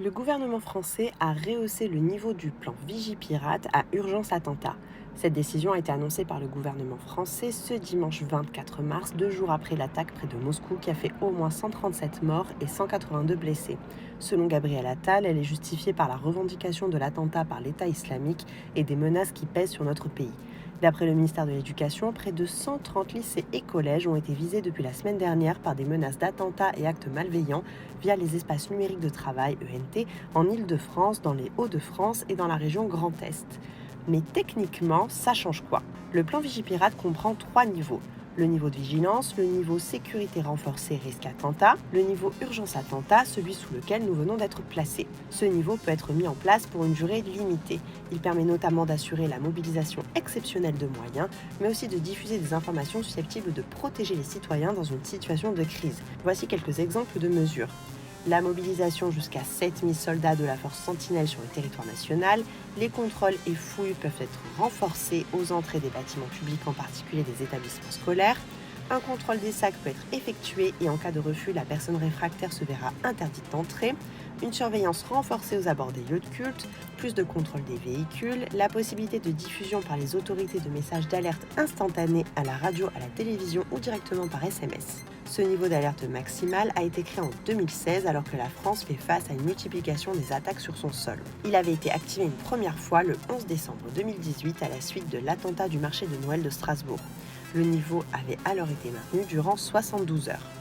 Le gouvernement français a rehaussé le niveau du plan Vigipirate à urgence attentat. Cette décision a été annoncée par le gouvernement français ce dimanche 24 mars, 2 jours après l'attaque près de Moscou qui a fait au moins 137 morts et 182 blessés. Selon Gabriel Attal, elle est justifiée par la revendication de l'attentat par l'État islamique et des menaces qui pèsent sur notre pays. D'après le ministère de l'Éducation, près de 130 lycées et collèges ont été visés depuis la semaine dernière par des menaces d'attentats et actes malveillants via les espaces numériques de travail ENT en Île-de-France, dans les Hauts-de-France et dans la région Grand Est. Mais techniquement, ça change quoi? Le plan Vigipirate comprend 3 niveaux. Le niveau de vigilance, le niveau sécurité renforcée risque attentat, le niveau urgence attentat, celui sous lequel nous venons d'être placés. Ce niveau peut être mis en place pour une durée limitée. Il permet notamment d'assurer la mobilisation exceptionnelle de moyens, mais aussi de diffuser des informations susceptibles de protéger les citoyens dans une situation de crise. Voici quelques exemples de mesures. La mobilisation jusqu'à 7000 soldats de la force Sentinelle sur le territoire national, les contrôles et fouilles peuvent être renforcés aux entrées des bâtiments publics, en particulier des établissements scolaires. Un contrôle des sacs peut être effectué et en cas de refus, la personne réfractaire se verra interdite d'entrée. Une surveillance renforcée aux abords des lieux de culte, plus de contrôle des véhicules, la possibilité de diffusion par les autorités de messages d'alerte instantanés à la radio, à la télévision ou directement par SMS. Ce niveau d'alerte maximal a été créé en 2016 alors que la France fait face à une multiplication des attaques sur son sol. Il avait été activé une première fois le 11 décembre 2018 à la suite de l'attentat du marché de Noël de Strasbourg. Le niveau avait alors été maintenu durant 72 heures.